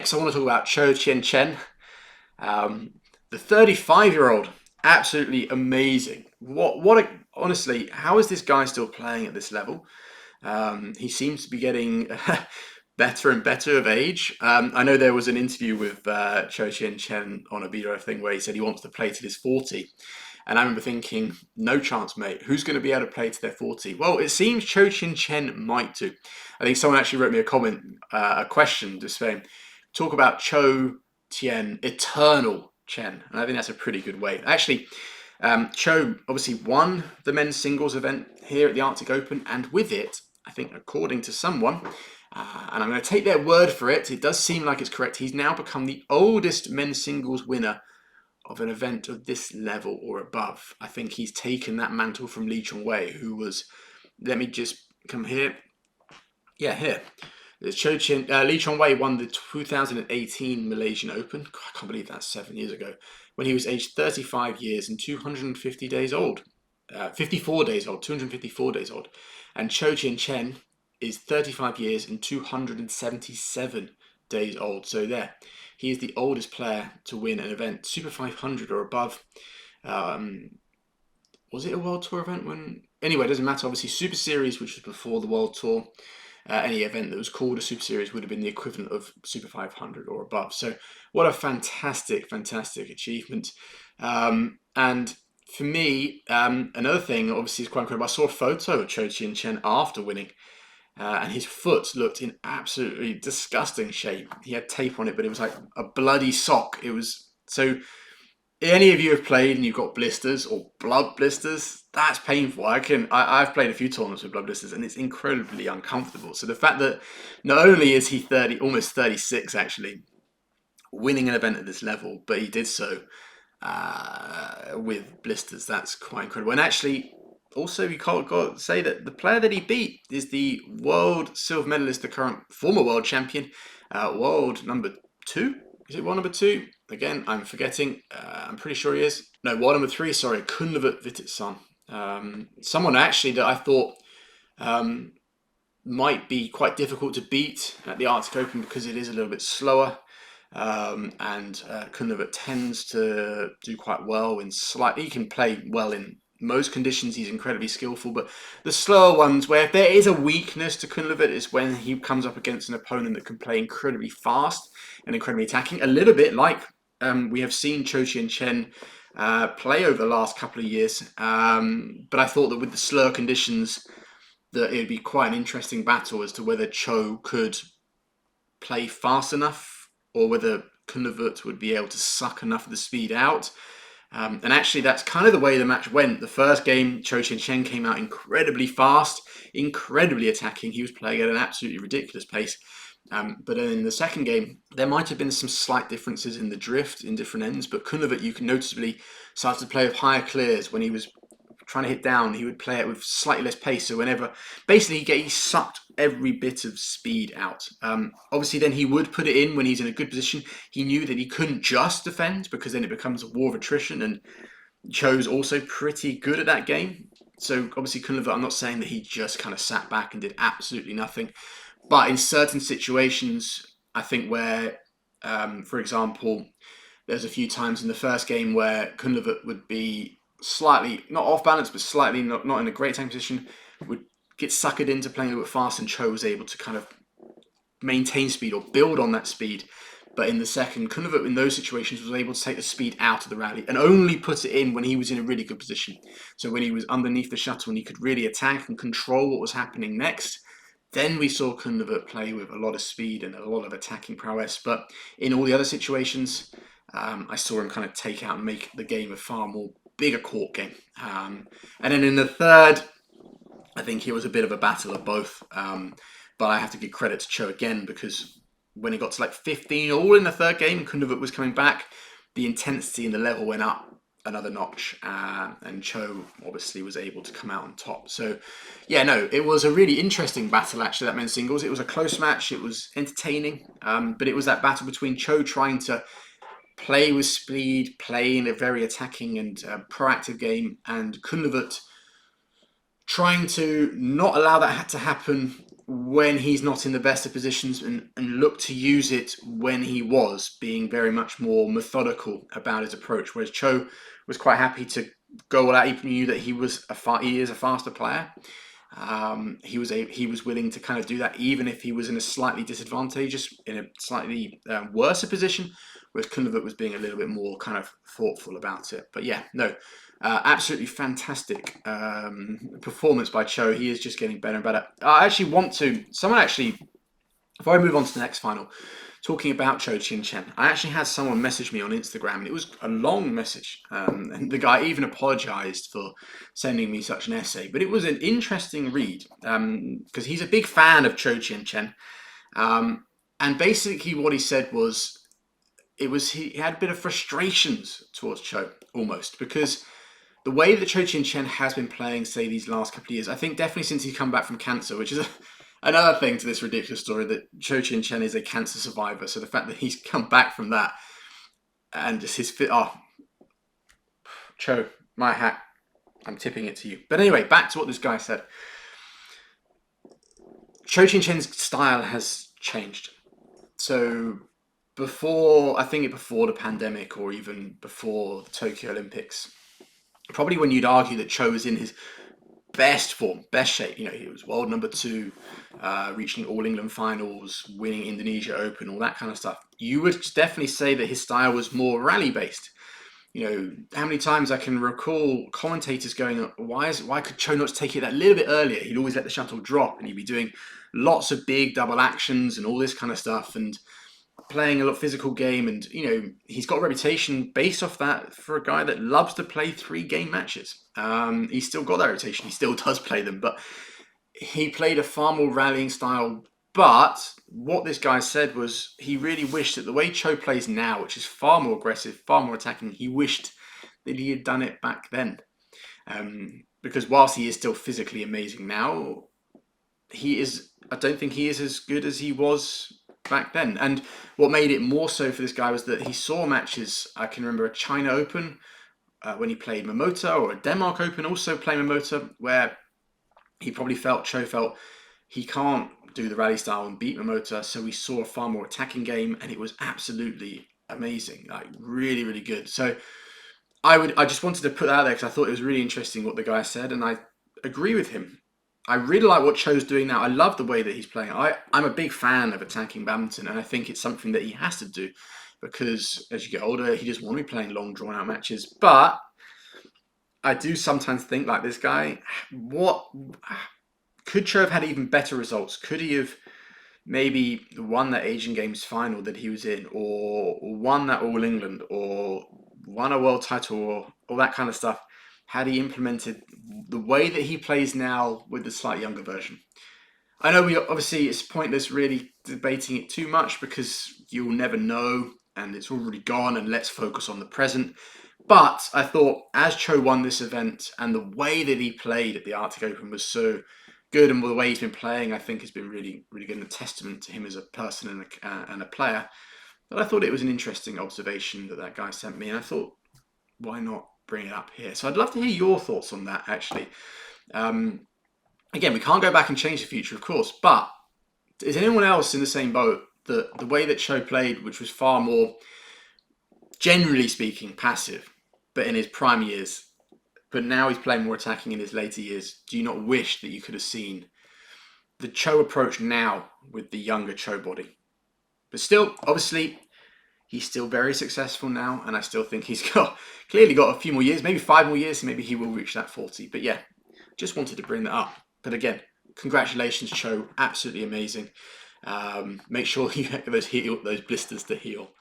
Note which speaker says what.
Speaker 1: next, I want to talk about Chou Tien Chen, the 35-year-old. Absolutely amazing. Honestly, how is this guy still playing at this level? He seems to be getting better and better of age. I know there was an interview with Chou Tien Chen on a video thing where he said he wants to play till he's 40. And I remember thinking, no chance, mate. Who's going to be able to play to their 40? Well, it seems Chou Tien Chen might do. I think someone actually wrote me a comment, a question, just saying, talk about Chou Tien, Eternal Chen. And I think that's a pretty good way. Actually, Chou obviously won the men's singles event here at the Arctic Open. And with it, I think according to someone, and I'm going to take their word for it, it does seem like it's correct, he's now become the oldest men's singles winner of an event of this level or above. I think he's taken that mantle from Lee Chong Wei, who was, let me just come here. Yeah, here. Lee Chong Wei won the 2018 Malaysian Open. God, I can't believe that's 7 years ago. When he was aged 35 years and 250 days old. 54 days old, 254 days old. And Chou Tien Chen is 35 years and 277 days old. So there, he is the oldest player to win an event, Super 500 or above. Was it a World Tour event when? Anyway, it doesn't matter. Obviously, Super Series, which was before the World Tour. Any event that was called a Super Series would have been the equivalent of Super 500 or above. So what a fantastic, fantastic achievement. And for me, another thing, obviously, is quite incredible. I saw a photo of Chou Tien Chen after winning. And his foot looked in absolutely disgusting shape. He had tape on it, but it was like a bloody sock. It was so. Any of you have played and you've got blisters or blood blisters, that's painful. I've played a few tournaments with blood blisters and it's incredibly uncomfortable. So the fact that not only is he 30, almost 36 actually, winning an event at this level, but he did so with blisters, that's quite incredible. And actually, also you can't got to say that the player that he beat is the world silver medalist, the current former world champion, world number 2. Is it world number 2? Again, I'm forgetting. I'm pretty sure he is. No, world number 3. Sorry, Bitesize. Someone actually that I thought might be quite difficult to beat at the Arctic Open because it is a little bit slower. And Kunlevit tends to do quite well in he can play well in most conditions. He's incredibly skillful, but the slower ones where if there is a weakness to Kunlevit is when he comes up against an opponent that can play incredibly fast and incredibly attacking, a little bit like we have seen Chou Tien Chen play over the last couple of years. But I thought that with the slower conditions that it would be quite an interesting battle as to whether Chou could play fast enough or whether Kunlevit would be able to suck enough of the speed out. And actually, that's kind of the way the match went. The first game, Chou Tien Chen came out incredibly fast, incredibly attacking. He was playing at an absolutely ridiculous pace. But in the second game, there might have been some slight differences in the drift in different ends. But Kunlevit, you can noticeably start to play with higher clears. When he was trying to hit down, he would play it with slightly less pace. So whenever, basically, he sucked every bit of speed out. Obviously, then he would put it in when he's in a good position. He knew that he couldn't just defend because then it becomes a war of attrition. And Chou's also pretty good at that game. So obviously, Kunlevit, I'm not saying that he just kind of sat back and did absolutely nothing. But in certain situations, I think where, for example, there's a few times in the first game where Kunlevit would be slightly, not off balance, but slightly not in a great time position, would get suckered into playing a little bit fast, and Chou was able to kind of maintain speed or build on that speed. But in the second, Kunlevit in those situations was able to take the speed out of the rally and only put it in when he was in a really good position. So when he was underneath the shuttle and he could really attack and control what was happening next, then we saw Kunlevit play with a lot of speed and a lot of attacking prowess. But in all the other situations, I saw him kind of take out and make the game a far more bigger court game. And then in the third, I think it was a bit of a battle of both. But I have to give credit to Chou again because when he got to like 15 all in the third game, Kunlevit was coming back, the intensity and the level went up another notch, and Chou obviously was able to come out on top. So yeah, no, it was a really interesting battle actually, that men's singles. It was a close match, it was entertaining, but it was that battle between Chou trying to play with speed, play in a very attacking and proactive game, and Kunlevit trying to not allow that to happen when he's not in the best of positions, and look to use it when he was, being very much more methodical about his approach. Whereas Chou was quite happy to go all out. He knew that he is a faster player. He was willing to kind of do that even if he was in a slightly disadvantageous, in a slightly worse position, whereas Kundervik was being a little bit more kind of thoughtful about it. But yeah, no, absolutely fantastic performance by Chou. He is just getting better and better. I actually want to, someone actually, before I move on to the next final, talking about Chou Tien Chen, I actually had someone message me on Instagram, and it was a long message. And the guy even apologized for sending me such an essay, but it was an interesting read because he's a big fan of Chou Tien Chen. And basically, what he said was, he had a bit of frustrations towards Chou almost, because the way that Chou Tien Chen has been playing, say, these last couple of years, I think definitely since he's come back from cancer, which is another thing to this ridiculous story, that Chou Tien Chen is a cancer survivor. So the fact that he's come back from that and just his fit, Chou, my hat, I'm tipping it to you. But anyway, back to what this guy said. Chou Tien Chen's style has changed. So before the pandemic, or even before the Tokyo Olympics, probably when you'd argue that Chou was in his best form, best shape, he was world number 2, reaching All England finals, winning Indonesia Open, all that kind of stuff, you would definitely say that his style was more rally based. How many times I can recall commentators going, why could Chou not take it that little bit earlier? He'd always let the shuttle drop, and he'd be doing lots of big double actions and all this kind of stuff, and playing a lot of physical game. And he's got a reputation based off that for a guy that loves to play 3-game matches. He's still got that reputation. He still does play them, but he played a far more rallying style. But what this guy said was, he really wished that the way Chou plays now, which is far more aggressive, far more attacking, he wished that he had done it back then. Because whilst he is still physically amazing now, I don't think he is as good as he was back then. And what made it more so for this guy was that he saw matches. I can remember a China Open when he played Momota, or a Denmark Open also playing Momota, where Chou felt he can't do the rally style and beat Momota, so we saw a far more attacking game, and it was absolutely amazing, like really, really good. So I just wanted to put that out there because I thought it was really interesting what the guy said, and I agree with him. I really like what Chou's doing now. I love the way that he's playing. I'm a big fan of attacking badminton, and I think it's something that he has to do, because as you get older, he doesn't want to be playing long, drawn-out matches. But I do sometimes think, like this guy, what could Chou have had even better results? Could he have maybe won that Asian Games final that he was in, or won that All England, or won a world title, or all that kind of stuff, had he implemented the way that he plays now with the slightly younger version? I know obviously it's pointless really debating it too much, because you'll never know, and it's already gone, and let's focus on the present. But I thought, as Chou won this event, and the way that he played at the Arctic Open was so good, and the way he's been playing, I think, has been really, really good, and a testament to him as a person and a player. But I thought it was an interesting observation that guy sent me, and I thought, why not bring it up here? So I'd love to hear your thoughts on that, actually. Again, we can't go back and change the future, of course, but is anyone else in the same boat, that the way that Chou played, which was far more, generally speaking, passive, but in his prime years, but now he's playing more attacking in his later years, do you not wish that you could have seen the Chou approach now with the younger Chou body? But still, obviously, he's still very successful now, and I still think he's clearly got a few more years, maybe 5 more years, maybe he will reach that 40. But yeah, just wanted to bring that up. But again, congratulations, Chou, absolutely amazing. Make sure you get those blisters to heal.